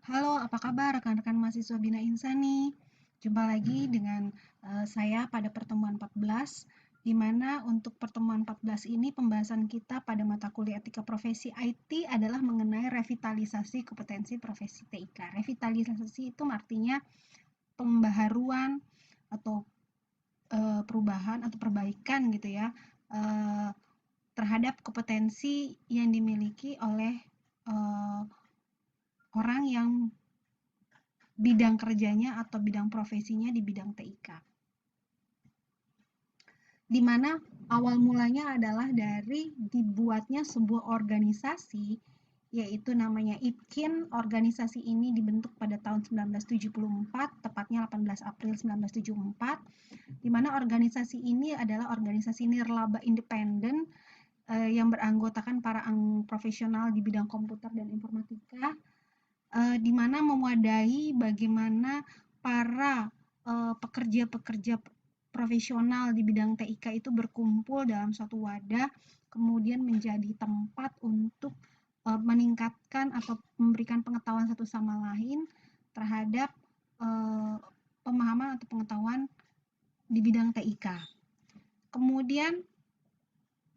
Halo, apa kabar rekan-rekan mahasiswa Bina Insani? Jumpa lagi dengan saya pada pertemuan 14, di mana untuk pertemuan 14 ini pembahasan kita pada mata kuliah etika profesi IT adalah mengenai revitalisasi kompetensi profesi TIK. Revitalisasi itu artinya pembaharuan atau perubahan atau perbaikan gitu ya, terhadap kompetensi yang dimiliki oleh orang yang bidang kerjanya atau bidang profesinya di bidang TIK. Di mana awal mulanya adalah dari dibuatnya sebuah organisasi, yaitu namanya IPKIN. Organisasi ini dibentuk pada tahun 1974, tepatnya 18 April 1974, di mana organisasi ini adalah organisasi nirlaba independen yang beranggotakan para profesional di bidang komputer dan informatika, di mana mewadahi bagaimana para pekerja-pekerja profesional di bidang TIK itu berkumpul dalam suatu wadah, kemudian menjadi tempat untuk meningkatkan atau memberikan pengetahuan satu sama lain terhadap pemahaman atau pengetahuan di bidang TIK. Kemudian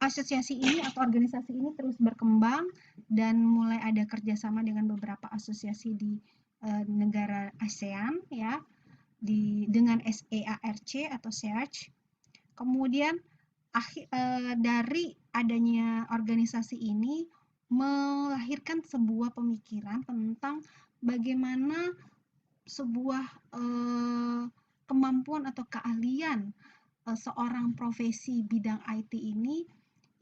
asosiasi ini atau organisasi ini terus berkembang dan mulai ada kerjasama dengan beberapa asosiasi di negara ASEAN ya, dengan SEARC atau SEARC. Kemudian dari adanya organisasi ini melahirkan sebuah pemikiran tentang bagaimana sebuah kemampuan atau keahlian seorang profesi bidang IT ini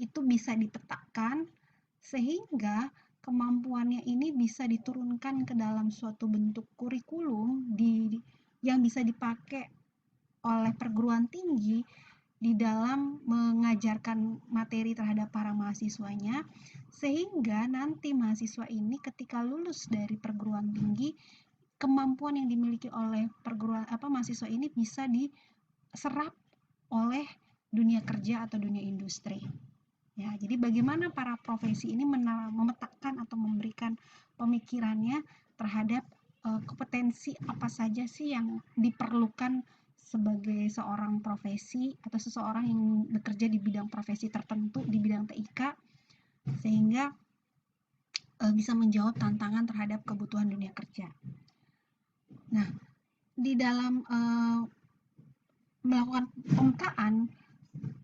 itu bisa dipetakan sehingga kemampuannya ini bisa diturunkan ke dalam suatu bentuk kurikulum yang bisa dipakai oleh perguruan tinggi di dalam mengajarkan materi terhadap para mahasiswanya, sehingga nanti mahasiswa ini ketika lulus dari perguruan tinggi, kemampuan yang dimiliki oleh mahasiswa ini bisa diserap oleh dunia kerja atau dunia industri. Ya, jadi bagaimana para profesi ini memetakan atau memberikan pemikirannya terhadap kompetensi apa saja sih yang diperlukan sebagai seorang profesi atau seseorang yang bekerja di bidang profesi tertentu di bidang TIK, sehingga bisa menjawab tantangan terhadap kebutuhan dunia kerja. Nah, di dalam melakukan pemetaan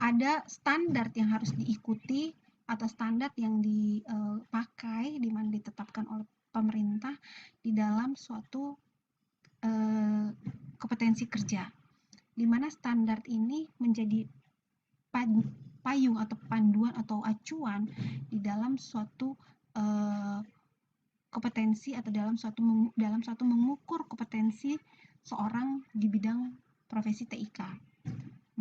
ada standar yang harus diikuti atau standar yang dipakai di mana ditetapkan oleh pemerintah di dalam suatu kompetensi kerja, di mana standar ini menjadi payung atau panduan atau acuan di dalam suatu kompetensi atau dalam suatu mengukur kompetensi seorang di bidang profesi TIK.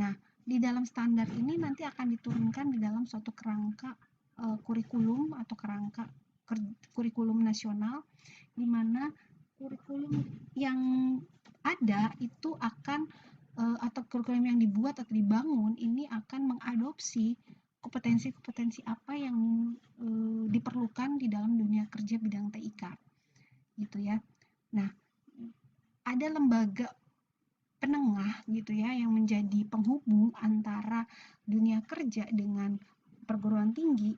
Nah, di dalam standar ini nanti akan diturunkan di dalam suatu kerangka kurikulum atau kerangka kurikulum nasional, di mana kurikulum yang ada itu akan atau kurikulum yang dibuat atau dibangun ini akan mengadopsi kompetensi-kompetensi apa yang diperlukan di dalam dunia kerja bidang TIK, gitu ya. Nah, ada lembaga penengah gitu ya yang menjadi penghubung antara dunia kerja dengan perguruan tinggi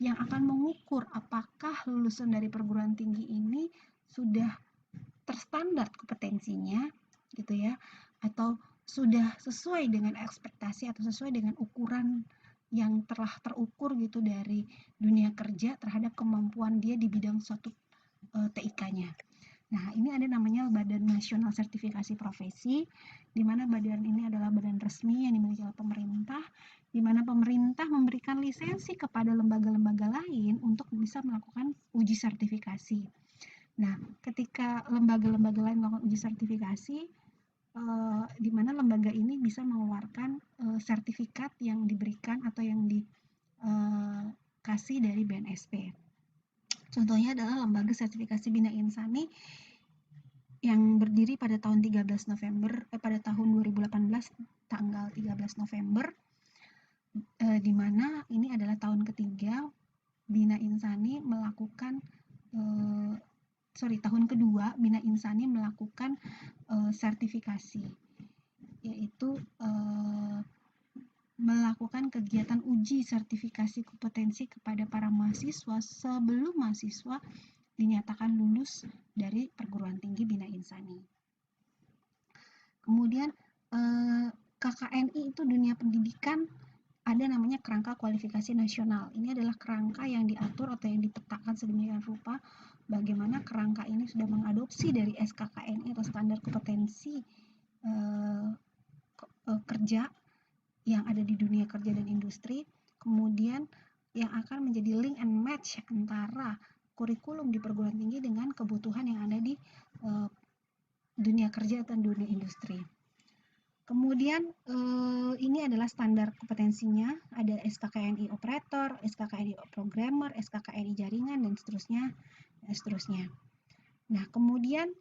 yang akan mengukur apakah lulusan dari perguruan tinggi ini sudah terstandar kompetensinya gitu ya, atau sudah sesuai dengan ekspektasi atau sesuai dengan ukuran yang telah terukur gitu dari dunia kerja terhadap kemampuan dia di bidang suatu TIK-nya. Nah, ini ada namanya Badan Nasional Sertifikasi Profesi, di mana badan ini adalah badan resmi yang dimiliki oleh pemerintah, di mana pemerintah memberikan lisensi kepada lembaga-lembaga lain untuk bisa melakukan uji sertifikasi. Nah, ketika lembaga-lembaga lain melakukan uji sertifikasi, di mana lembaga ini bisa mengeluarkan sertifikat yang diberikan atau yang dikasih dari BNSP. Contohnya adalah lembaga sertifikasi Bina Insani yang berdiri pada tahun 13 November pada tahun 2018 tanggal 13 November, di mana ini adalah tahun ketiga Bina Insani melakukan tahun kedua Bina Insani melakukan sertifikasi, yaitu melakukan kegiatan uji sertifikasi kompetensi kepada para mahasiswa sebelum mahasiswa dinyatakan lulus dari perguruan tinggi Bina Insani. Kemudian KKNI itu dunia pendidikan ada namanya kerangka kualifikasi nasional. Ini adalah kerangka yang diatur atau yang dipetakan sedemikian rupa bagaimana kerangka ini sudah mengadopsi dari SKKNI atau standar kompetensi kerja yang ada di dunia kerja dan industri, kemudian yang akan menjadi link and match antara kurikulum di perguruan tinggi dengan kebutuhan yang ada di dunia kerja atau dunia industri. Kemudian ini adalah standar kompetensinya, ada SKKNI operator, SKKNI programmer, SKKNI jaringan, dan seterusnya. Nah, kemudian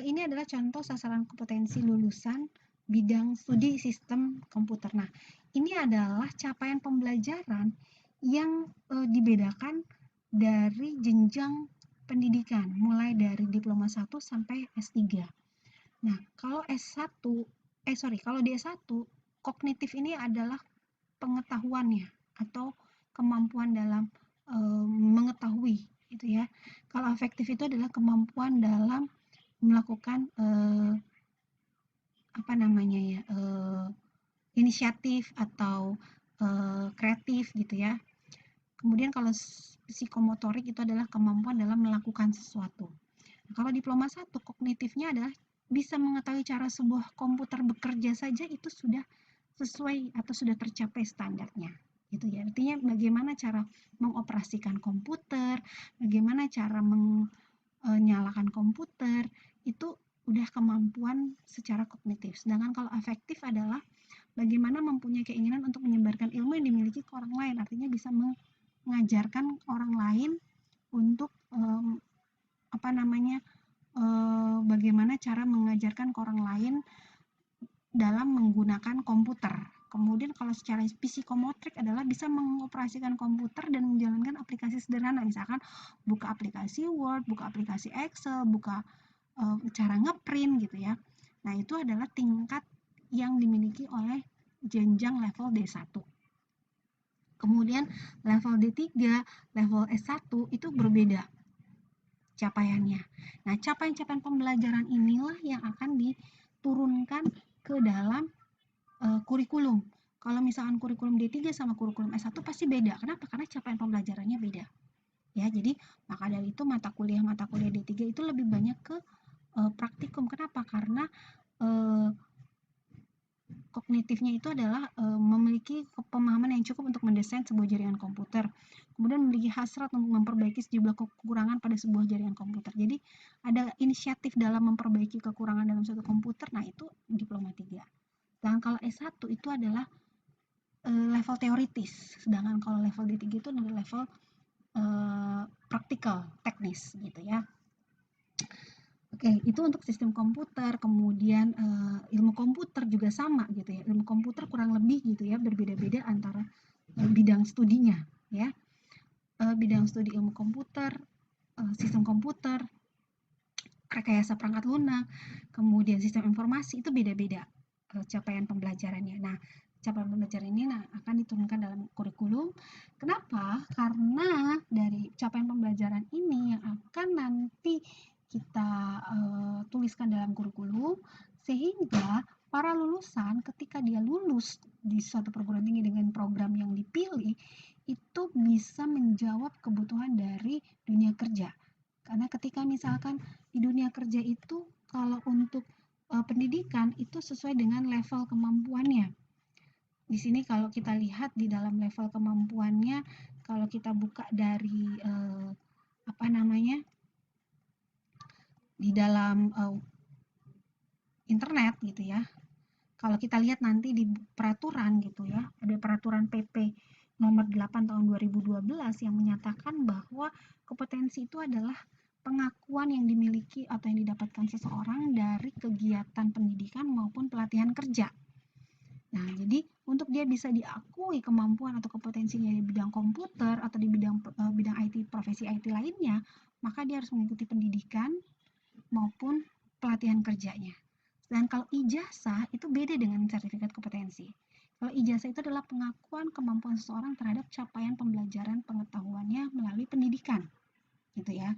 ini adalah contoh sasaran kompetensi lulusan bidang studi sistem komputer. Nah, ini adalah capaian pembelajaran yang dibedakan dari jenjang pendidikan, mulai dari diploma 1 sampai S3. Nah, kalau kalau di S1, kognitif ini adalah pengetahuannya atau kemampuan dalam mengetahui, gitu ya. Kalau afektif itu adalah kemampuan dalam melakukan inisiatif atau kreatif, gitu ya. Kemudian kalau psikomotorik itu adalah kemampuan dalam melakukan sesuatu. Nah, kalau diploma 1, kognitifnya adalah bisa mengetahui cara sebuah komputer bekerja saja itu sudah sesuai atau sudah tercapai standarnya, gitu ya. Artinya bagaimana cara mengoperasikan komputer, bagaimana cara menyalakan komputer, itu udah kemampuan secara kognitif. Sedangkan kalau afektif adalah bagaimana mempunyai keinginan untuk menyebarkan ilmu yang dimiliki ke orang lain, artinya bisa mengajarkan orang lain untuk bagaimana cara mengajarkan ke orang lain dalam menggunakan komputer. Kemudian kalau secara psikomotrik adalah bisa mengoperasikan komputer dan menjalankan aplikasi sederhana, misalkan buka aplikasi Word, buka aplikasi Excel, buka cara ngeprint, gitu ya. Nah, itu adalah tingkat yang dimiliki oleh jenjang level D1. Kemudian level D3, level S1 itu berbeda capaiannya. Nah, capaian-capaian pembelajaran inilah yang akan diturunkan ke dalam kurikulum. Kalau misalkan kurikulum D3 sama kurikulum S1 pasti beda. Kenapa? Karena capaian pembelajarannya beda. Ya, jadi maka dari itu mata kuliah D3 itu lebih banyak ke praktikum. Kenapa? Karena kognitifnya itu adalah memiliki pemahaman yang cukup untuk mendesain sebuah jaringan komputer, kemudian memiliki hasrat untuk memperbaiki sejumlah kekurangan pada sebuah jaringan komputer. Jadi ada inisiatif dalam memperbaiki kekurangan dalam suatu komputer, nah itu diploma 3. Dan kalau S1 itu adalah level teoritis, sedangkan kalau level D3 itu adalah level praktikal, teknis, gitu ya. Oke, itu untuk sistem komputer. Kemudian ilmu komputer juga sama, gitu ya. Ilmu komputer kurang lebih, gitu ya, berbeda-beda antara bidang studinya, ya. Bidang studi ilmu komputer, sistem komputer, rekayasa perangkat lunak, kemudian sistem informasi itu beda-beda capaian pembelajarannya. Nah, capaian pembelajaran ini akan diturunkan dalam kurikulum. Kenapa? Karena dari capaian pembelajaran ini yang akan nanti kita tuliskan dalam kurikulum, sehingga para lulusan ketika dia lulus di suatu perguruan tinggi dengan program yang dipilih itu bisa menjawab kebutuhan dari dunia kerja. Karena ketika misalkan di dunia kerja itu kalau untuk pendidikan itu sesuai dengan level kemampuannya. Di sini kalau kita lihat di dalam level kemampuannya, kalau kita buka dari di dalam internet, gitu ya. Kalau kita lihat nanti di peraturan, gitu ya, ada peraturan PP nomor 8 tahun 2012 yang menyatakan bahwa kompetensi itu adalah pengakuan yang dimiliki atau yang didapatkan seseorang dari kegiatan pendidikan maupun pelatihan kerja. Nah, jadi untuk dia bisa diakui kemampuan atau kompetensinya di bidang komputer atau di bidang IT, profesi IT lainnya, maka dia harus mengikuti pendidikan maupun pelatihan kerjanya. Dan kalau ijazah itu beda dengan sertifikat kompetensi. Kalau ijazah itu adalah pengakuan kemampuan seseorang terhadap capaian pembelajaran pengetahuannya melalui pendidikan, gitu ya.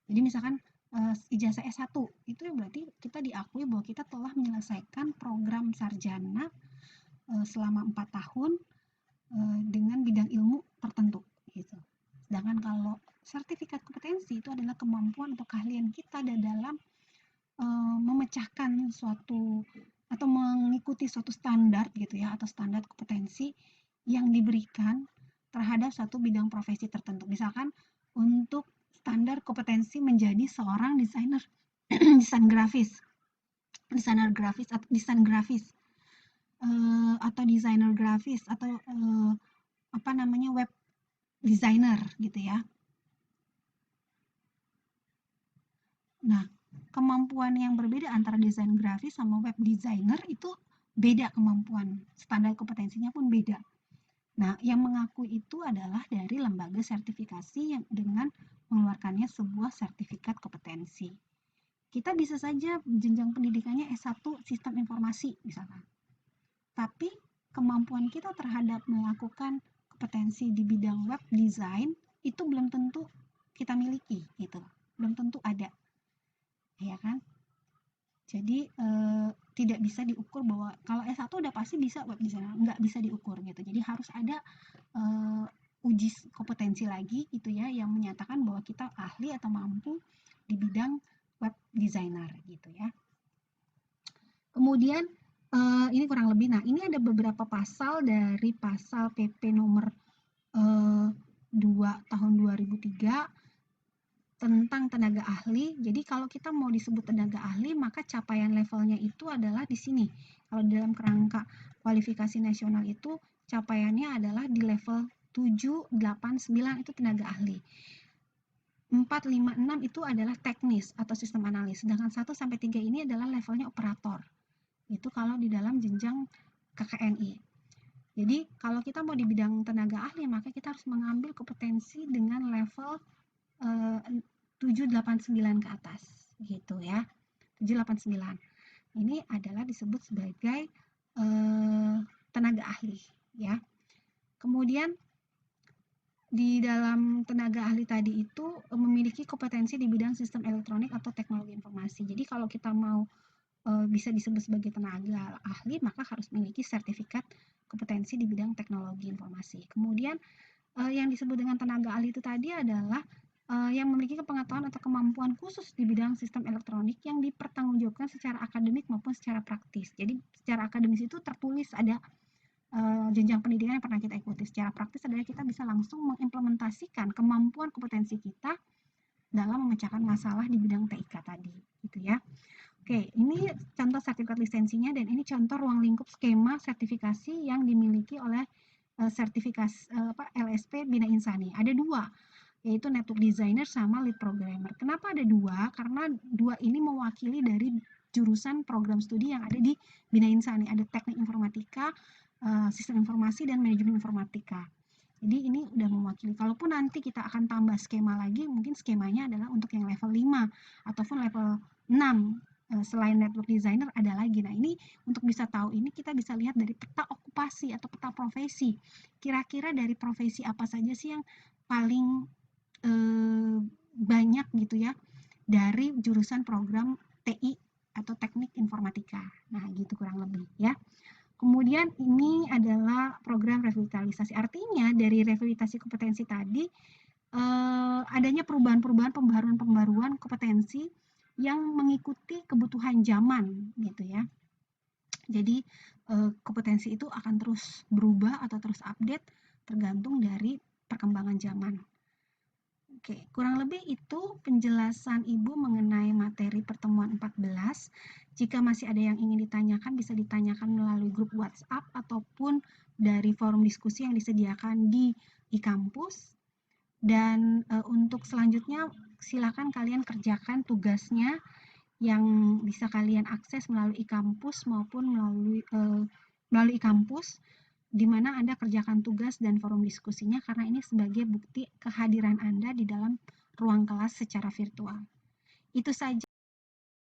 Jadi misalkan ijazah S1 itu berarti kita diakui bahwa kita telah menyelesaikan program sarjana selama 4 tahun dengan bidang ilmu tertentu, gitu. Sedangkan kalau sertifikat kompetensi itu adalah kemampuan atau keahlian kita dalam memecahkan suatu atau mengikuti suatu standar gitu ya, atau standar kompetensi yang diberikan terhadap suatu bidang profesi tertentu. Misalkan untuk standar kompetensi menjadi seorang desainer desainer grafis atau desainer grafis atau web designer gitu ya. Nah, kemampuan yang berbeda antara desain grafis sama web designer itu beda kemampuan, standar kompetensinya pun beda. Nah, yang mengakui itu adalah dari lembaga sertifikasi yang dengan mengeluarkannya sebuah sertifikat kompetensi. Kita bisa saja jenjang pendidikannya S1 Sistem Informasi misalkan. Tapi kemampuan kita terhadap melakukan kompetensi di bidang web design itu belum tentu kita miliki gitu. Belum tentu ada. Ya kan? Jadi tidak bisa diukur bahwa kalau S1 udah pasti bisa web designer, nggak bisa diukur gitu. Jadi harus ada uji kompetensi lagi gitu ya yang menyatakan bahwa kita ahli atau mampu di bidang web designer gitu ya. Kemudian ini kurang lebih, nah ini ada beberapa pasal dari pasal PP nomor 2 tahun 2003 tentang tenaga ahli. Jadi kalau kita mau disebut tenaga ahli, maka capaian levelnya itu adalah di sini. Kalau dalam kerangka kualifikasi nasional itu capaiannya adalah di level 7, 8, 9 itu tenaga ahli. 4, 5, 6 itu adalah teknis atau sistem analis. Sedangkan 1 sampai 3 ini adalah levelnya operator. Itu kalau di dalam jenjang KKNI. Jadi kalau kita mau di bidang tenaga ahli, maka kita harus mengambil kompetensi dengan level 7, 8, 9 ke atas gitu ya. 7, 8, 9 ini adalah disebut sebagai tenaga ahli ya. Kemudian di dalam tenaga ahli tadi itu memiliki kompetensi di bidang sistem elektronik atau teknologi informasi. Jadi kalau kita mau bisa disebut sebagai tenaga ahli, maka harus memiliki sertifikat kompetensi di bidang teknologi informasi. Kemudian yang disebut dengan tenaga ahli itu tadi adalah yang memiliki pengetahuan atau kemampuan khusus di bidang sistem elektronik yang dipertanggungjawabkan secara akademik maupun secara praktis. Jadi secara akademis itu tertulis ada jenjang pendidikan yang pernah kita ikuti. Secara praktis adalah kita bisa langsung mengimplementasikan kemampuan kompetensi kita dalam memecahkan masalah di bidang TIK tadi, gitu ya. Oke, ini contoh sertifikat lisensinya dan ini contoh ruang lingkup skema sertifikasi yang dimiliki oleh sertifikasi LSP Bina Insani. Ada dua, yaitu network designer sama lead programmer. Kenapa ada dua? Karena dua ini mewakili dari jurusan program studi yang ada di Bina Insani. Ada teknik informatika, sistem informasi, dan manajemen informatika. Jadi ini udah mewakili. Kalaupun nanti kita akan tambah skema lagi, mungkin skemanya adalah untuk yang level 5 ataupun level 6. Selain network designer ada lagi. Nah ini untuk bisa tahu ini kita bisa lihat dari peta okupasi atau peta profesi. Kira-kira dari profesi apa saja sih yang paling banyak gitu ya dari jurusan program TI atau teknik informatika. Nah gitu kurang lebih ya. Kemudian ini adalah program revitalisasi. Artinya dari revitalisasi kompetensi tadi adanya perubahan-perubahan, pembaruan kompetensi yang mengikuti kebutuhan zaman gitu ya. Jadi kompetensi itu akan terus berubah atau terus update tergantung dari perkembangan zaman. Oke, kurang lebih itu penjelasan Ibu mengenai materi pertemuan 14. Jika masih ada yang ingin ditanyakan, bisa ditanyakan melalui grup WhatsApp ataupun dari forum diskusi yang disediakan di e-kampus. Dan untuk selanjutnya, silakan kalian kerjakan tugasnya yang bisa kalian akses melalui e-kampus maupun melalui e-kampus, di mana Anda kerjakan tugas dan forum diskusinya karena ini sebagai bukti kehadiran Anda di dalam ruang kelas secara virtual. Itu saja.